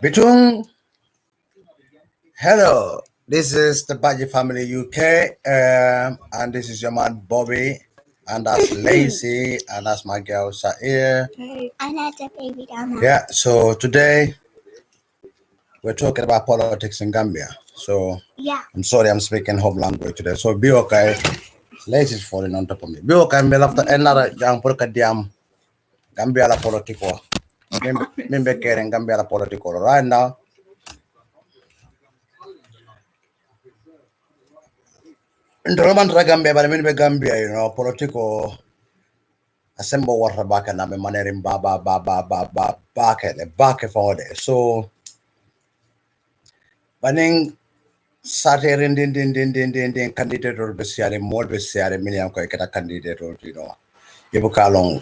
Between hello, this is the Baji Family UK, and this is your man Bobby, and that's Lacey, and that's my girl Sair. And that's a baby down there. Yeah, so today we're talking about politics in Gambia. So Yeah. I'm sorry, I'm speaking home language today. So be okay. Lacey's falling on top of me. Be okay. Me lafta another young diam Gambia la politico. Mimbe caring Gambia la politico right now. Ndroman ra Gambia, but I mean Gambia, political assemble what back and I'm manerim back for there. So baning saterin din candidate or besiare more besiare million ko kata candidate or ibuka long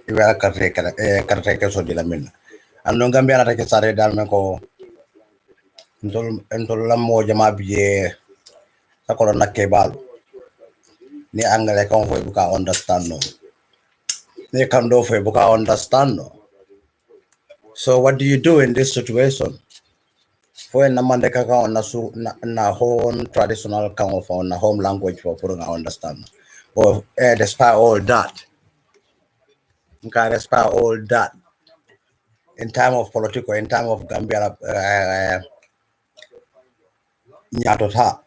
ibara karteka so dila min andong Gambia na take sare dal men ko ntol lammo jama biye sakolo nakebal ni angale kon fo ibuka understand no. They come do for book understand. No? So what do you do in this situation? For na mande ka on na home traditional kind of on na home language for putting understand. But despite all that, despite all that, in time of political, in time of Gambia, nyatota.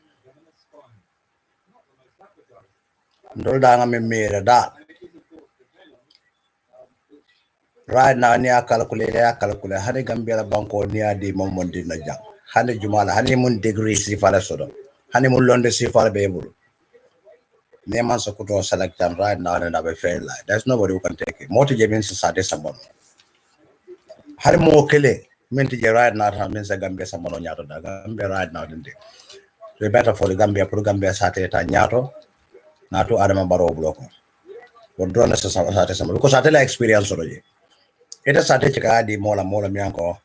Ndol danga me made that. Right now, ni calculate, hane Gambia banko ni di momondi na jang. Hane jumala, hane mun degree si fala sodo. Hane mun londe si fala bebulu. Neman so kuto select them right now and have a fair life. There's nobody who can take it. Moti jebin society someone. Hane mo kele, minti je right now means the Gambia someone nyato da Gambia right now didn't. So better for the Gambia, put Gambia sate ta nyato, nato adama baro bloko. But drone sa sate someone because I tell experience already. It is sate chika di mola mianko.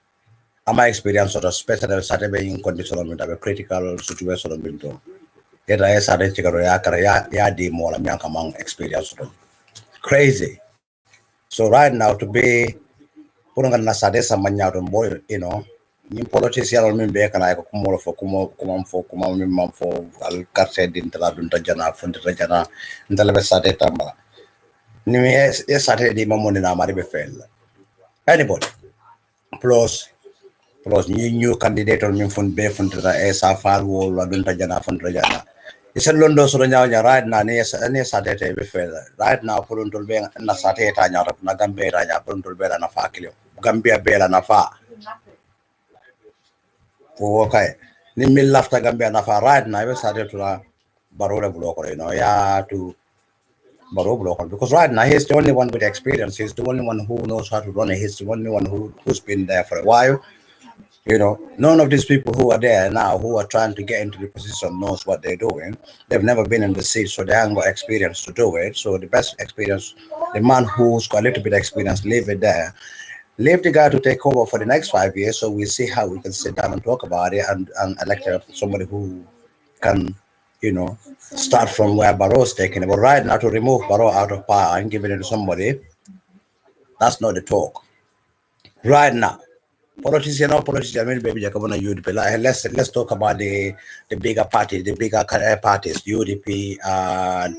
Ama experience sort of especially sate being conditional with a critical situation of binto. Ita ya sate chika ya di mola mianka mang experience crazy. So right now to be putting na sate sa manyado boy, yung politician or mimbe kana ko kumolo fo kumam fo al karse din tala dunta jana fundita jana ndala be sate tamba. Ni ya sate di mamoni na mari be fail. Anybody plus new candidate or min fun be fun tra e sa far wol wa dun tajana fun tajana isa londo so nya right now ne satete be fel right now purun tol be na satete nya rap na gambe ra nya purun tol be na fa kilio gambia be la na fa ko kai ni mil lafta gambia na fa right now be satete la barole block ya to baro block because right now he's the only one with experience, he's the only one who knows how to run it, he's the only one who's been there for a while. None of these people who are there now who are trying to get into the position knows what they're doing. They've never been in the seat, so they haven't got experience to do it. So the best experience, the man who's got a little bit of experience, leave it there. Leave the guy to take over for the next 5 years, so we see how we can sit down and talk about it and elect somebody who can, start from where Barrow's taking it. But right now, to remove Barrow out of power and give it to somebody, that's not the talk. Right now. Politician or politician, maybe Jacobona UDP. Let's talk about the bigger parties, the bigger parties, UDP and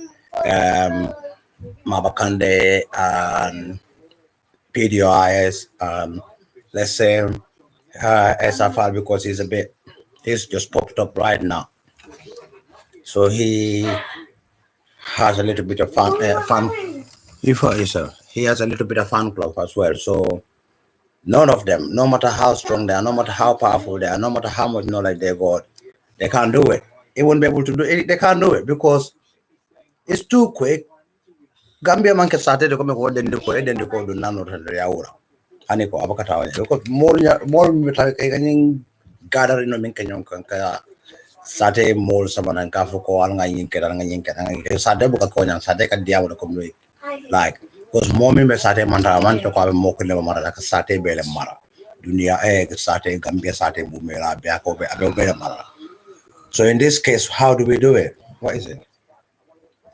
Mabakande and PDOIS. Let's say SFR because he's just popped up right now. So he has a little bit of fan. He has a little bit of fan club as well. So. None of them, no matter how strong they are, no matter how powerful they are, no matter how much knowledge they got, they can't do it. They won't be able to do it. They can't do it because it's too quick. Gambia man can start to come and then do it, then do none of the hour. Aniko abakatawa because more gathering no minkan kaya sate mol sama nan kafu ko al ngayin kera sate buka ko nyang sate ka dia wala komwe like because mommy be sate manta man to ko mo ko le mara ka sate bele mara dunia sate Gambia sate bu mera be ko be be mara. So in this case, how do we do it? What is it?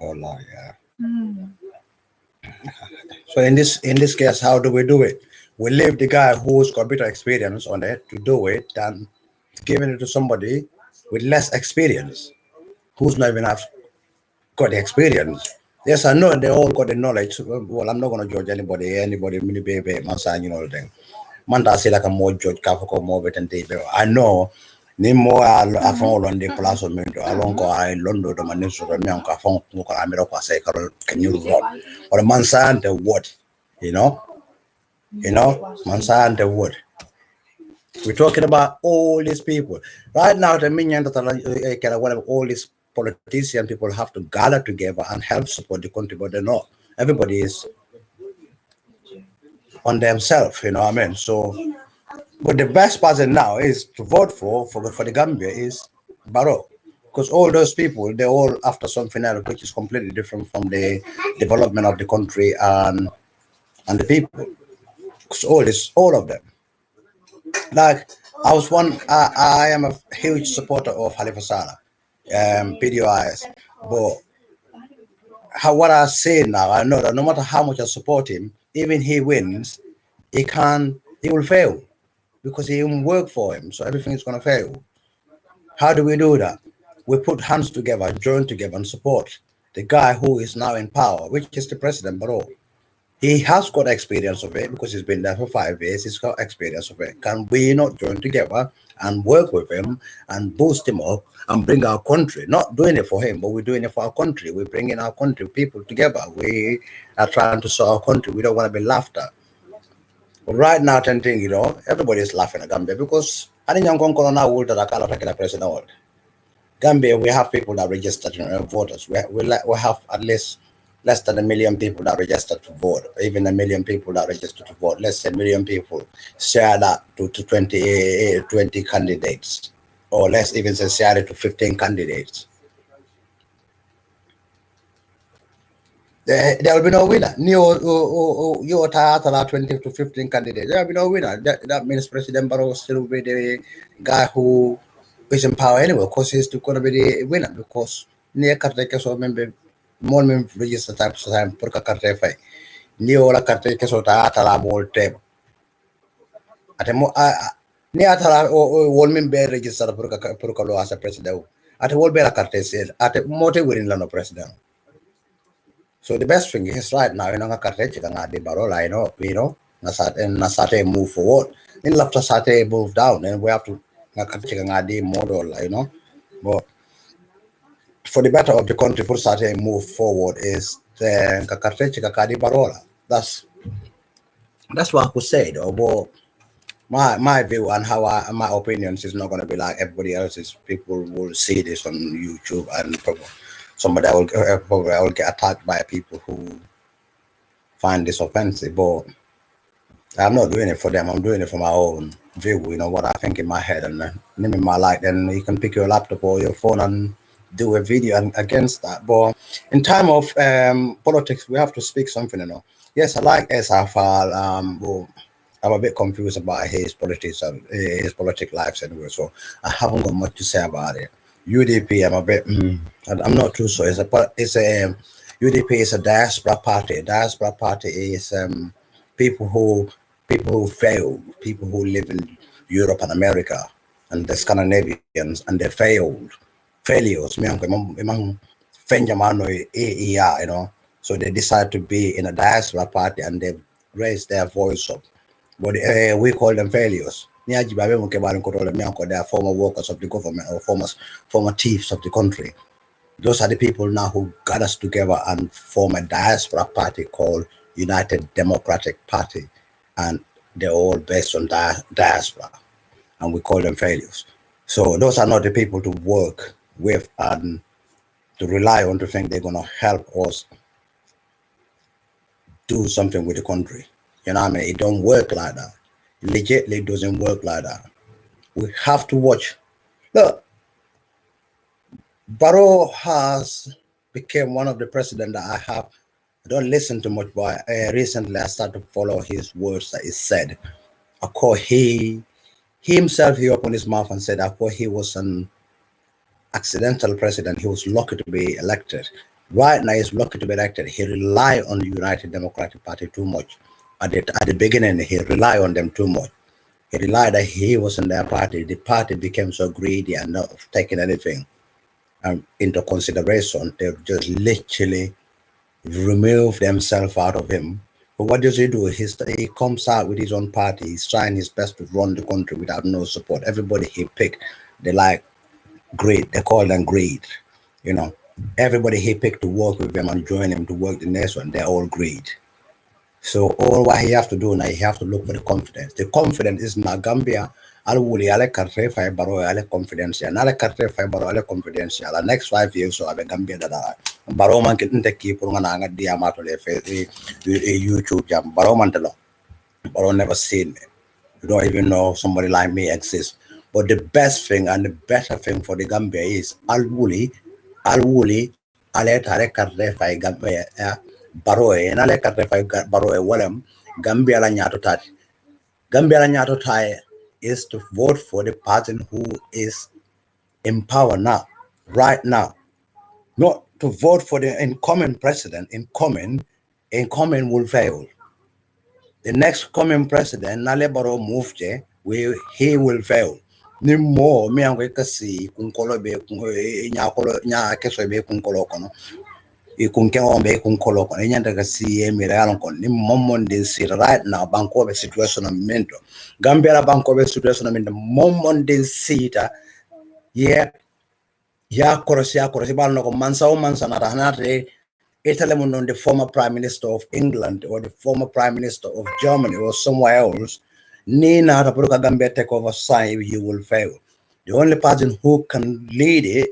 Oh Lord, yeah. So in this case, how do we do it? We leave the guy who's got better experience on it to do it than giving it to somebody with less experience who's not even have got the experience. Yes, I know they all got the knowledge. Well, I'm not gonna judge anybody, mini baby, man, you know the thing. Man, I say like a more judge, Kafako, more better than I know. Ni mo a fon on the place of me along go I London the man so me on ka fon ko ka me ko say can you run or man say the word you know man say the word. We're talking about all these people right now. The minion that whatever all these politician people have to gather together and help support the country, but they know everybody is on themselves. You know what I mean? So, but the best person now is to vote for the Gambia is Barrow, because all those people they're all after something else which is completely different from the development of the country and the people. Because all of them. Like I am a huge supporter of Halifa Saleh, PDOIS, but what I say now, I know that no matter how much I support him, even he wins, he will fail because he won't work for him, so everything is gonna fail. How do we do that? We put hands together, join together, and support the guy who is now in power, which is the president Barrow. He has got experience of it because he's been there for 5 years. He's got experience of it. Can we not join together and work with him and boost him up and bring our country? Not doing it for him, but we're doing it for our country. We're bringing our country people together. We are trying to solve our country. We don't want to be laughed at. But right now, everybody is laughing at Gambia because I think I'm going to president. Gambia, we have people that registered voters. We have at least less than 1 million people that registered to vote, even 1 million people that registered to vote. Let's say 1 million people share that to 20 candidates, or let's even say share it to 15 candidates. There will be no winner. You 20 to 15 candidates. There will be no winner. That means President Barrow still will be the guy who is in power anyway, because he's still going to be the winner. Because near Karteka, so member more register type time for Karte Fai. Neo la Karteka, so Tala more table. At a more near Tala or one member register for Purkalo as a president. At a whole better Karte said, at a motive winning Lano president. So the best thing is right now, the Barrow, Nasate move forward. Then after Sate move down, and we have to model, But for the better of the country, for Sate move forward is the Kakati Barola. That's what I could say, though. But my view and my opinions is not going to be like everybody else's. People will see this on YouTube and probably somebody will get attacked by people who find this offensive, but I'm not doing it for them. I'm doing it for my own view, what I think in my head, and then in my life, then you can pick your laptop or your phone and do a video against that. But in time of politics, we have to speak something, Yes, I like SFL, but I'm a bit confused about his politics and his politic lives anyway, so I haven't got much to say about it. UDP, I'm a bit, I'm not too sure. UDP is a diaspora party. Diaspora party is people who fail, people who live in Europe and America and the Scandinavians, and they failures. So they decide to be in a diaspora party and they raise their voice up. But we call them failures. They are former workers of the government or former thieves of the country. Those are the people now who got us together and form a diaspora party called United Democratic Party. And they're all based on diaspora. And we call them failures. So those are not the people to work with and to rely on to think they're going to help us do something with the country. You know what I mean? It don't work like that. Legitly, it doesn't work like that. We have to watch. Look, Barrow has become one of the presidents that I don't listen to much, but recently I started to follow his words that he said. Of course, he himself, he opened his mouth and said, of course, he was an accidental president. He was lucky to be elected. Right now, he's lucky to be elected. He relied on the United Democratic Party too much. At the beginning, he relied on them too much. He relied that he was in their party. The party became so greedy and not taking anything into consideration. They just literally remove themselves out of him. But what does he do? He comes out with his own party. He's trying his best to run the country without no support. Everybody he picked, they like greed. They call them greed. You know, everybody he picked to work with him and join him to work the nation, they're all greed. So all what he have to do now, he have to look for the confidence. The confidence is na Gambia. Al wuli ale karte fay baro ale confidential. Na ale karte fay baro ale confidential. The next 5 years so abe Gambia da baro man kinte ki pour ngana nga dia mato le fe YouTube jam baro man telo. Baro never seen me. You don't even know somebody like me exists. But the best thing and the better thing for the Gambia is al wuli ale tare karte fay Gambia baroe en ale karte fay baroe walam Gambia la nyato tati. Gambia la nyato tai is to vote for the person who is in power now, right now. Not to vote for the incoming president. Incoming will fail. The next coming president, Nale Baro Mufje, he will fail. Ni more me and we kasi kunkolo be nya keso be kunkolo kono. Kunke ombe kunkolo kono nyanda kasi mi real kono ni momon de si right now banko be situation mento. Gambia la banko be situation mento momon de sita yeah korosi balno ko mansa na ranate Italy on the former prime minister of England or the former prime minister of Germany or somewhere else Nina Rapuka Gambia take over sign you will fail. The only person who can lead it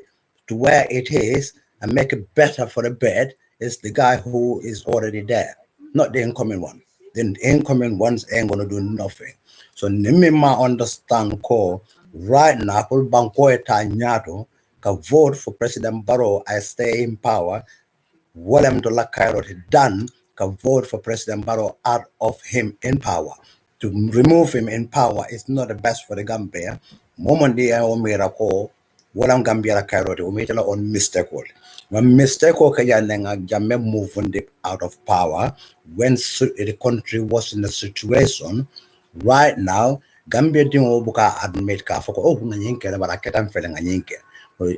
to where it is and make it better for the bed is the guy who is already there, not the incoming one. The incoming ones ain't gonna do nothing. So Nimima understand ko right now Pul Banko Nyato can vote for President Barrow I stay in power. William Dola Cairo done can vote for President Barrow out of him in power. To remove him in power is not the best for the Gambia. Momendi o miracle, William Gambia Cairo, umitela on mistake. When mistake nenga jamme move out of power when the country was in a situation right now, Gambia didn't buka admit ka foko oh nganyinke na baraketan fele nganyinke.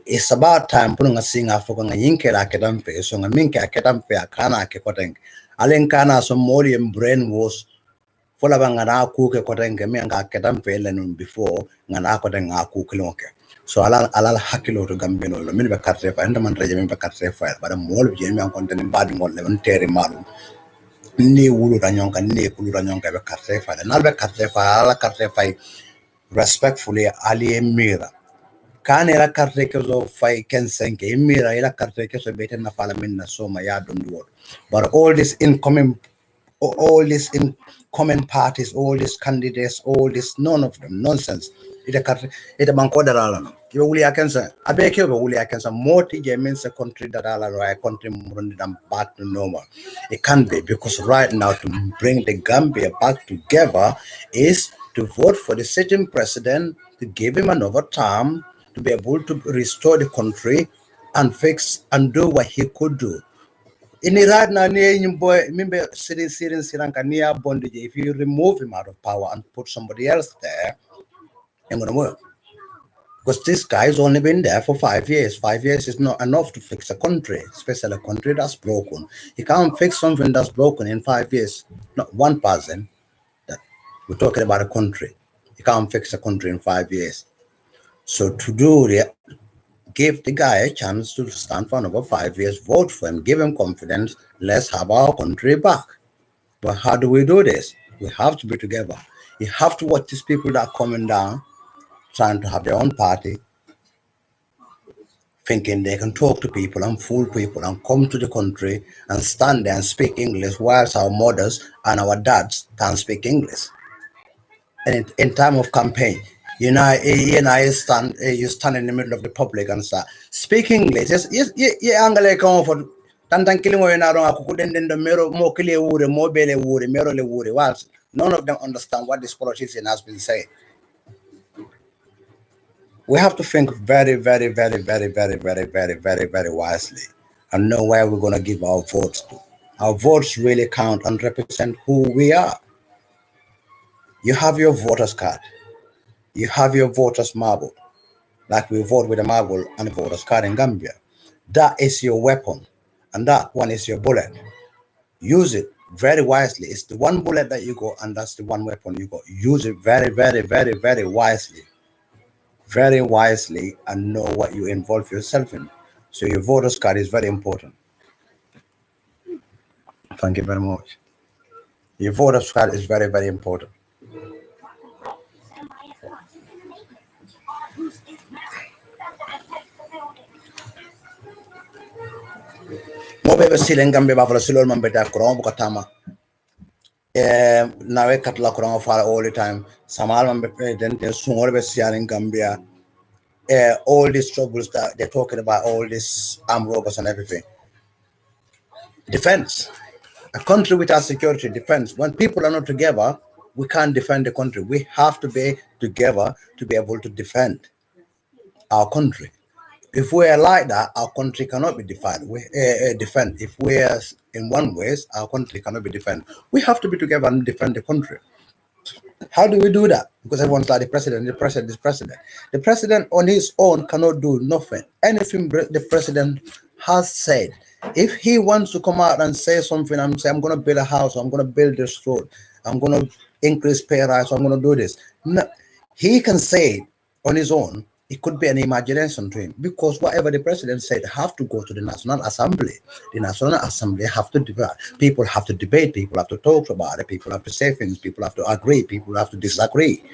It's about time putting a singer for nganyinke la ketan fe so ngaminke aketan fe akana ke koteng. Alen kana so mori brain was fola bangana ku ke koteng me nga ketan fe lenun before ngana koteng aku kilonke. So alal hakilo to Gambino min be carte fa ndaman reje min be carte fa bara mol je mi an konten badi mol le tere malu ni wulu ranyonka ni kulu ranyonka be carte fa na be carte fa ala carte fa respectfully ali mira kane la carte ke zo fai kensenke mira ila carte ke so beten na fala min na so ma ya dum word but all this incoming parties, all these candidates, all this, none of them, nonsense. It a banko darala no. You will akensa. Abeke will akensa. Moti means a country darala or a country murundi them back to normal. It can't be because right now to bring the Gambia back together is to vote for the sitting president to give him another term to be able to restore the country and fix and do what he could do. In Iran, if you remove him out of power and put somebody else there, ain't gonna work. Because this guy's only been there for 5 years. 5 years is not enough to fix a country, especially a country that's broken. You can't fix something that's broken in 5 years. Not one person. We're talking about a country. You can't fix a country in 5 years. So to do that, give the guy a chance to stand for another 5 years, vote for him, give him confidence, let's have our country back. But how do we do this? We have to be together. You have to watch these people that are coming down, trying to have their own party, thinking they can talk to people and fool people and come to the country and stand there and speak English, whilst our mothers and our dads can't speak English. And in time of campaign, you stand in the middle of the public and start speaking English. Yes, for tantan kilingo yenaro akukudende ndo mero mo kile ure mo bele ure mero le ure. Whilst none of them understand what this politician has been saying. We have to think very, very, very, very, very, very, very, very, very wisely and know where we're going to give our votes to. Our votes really count and represent who we are. You have your voter's card. You have your voter's marble. Like we vote with a marble and a voter's card in Gambia. That is your weapon. And that one is your bullet. Use it very wisely. It's the one bullet that you got, and that's the one weapon you got. Use it very, very, very, very wisely. Very wisely, and know what you involve yourself in. So your voter's card is very important. Thank you very much. Your voter's card is very, very important. Mo be silen Gambia ba fala silol man beta kuran bu katama. Nawe katla kuran fala all the time. Samal man be president sungol be silen Gambia. All these troubles that they're talking about, all these armed robbers and everything. Defense. A country without security, defense. When people are not together, we can't defend the country. We have to be together to be able to defend our country. If we are like that, our country cannot be defend. If we are in one way, our country cannot be defended. We have to be together and defend the country. How do we do that? Because everyone's like the president. The president on his own cannot do nothing. Anything the president has said, if he wants to come out and say something and say, I'm going to build a house, I'm going to build this road, I'm going to increase pay rise, I'm going to do this. No, he can say it on his own. It could be an imagination to him, because whatever the president said have to go to the National Assembly. The National Assembly have to debate. People have to debate. People have to talk about it. People have to say things. People have to agree. People have to disagree.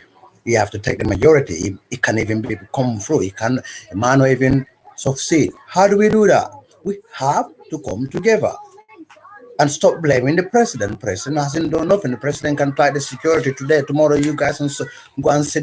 You have to take the majority. It can even come through. It can not even succeed. How do we do that? We have to come together and stop blaming the president. The president hasn't done nothing. The president can try the security today, tomorrow. You guys go and sit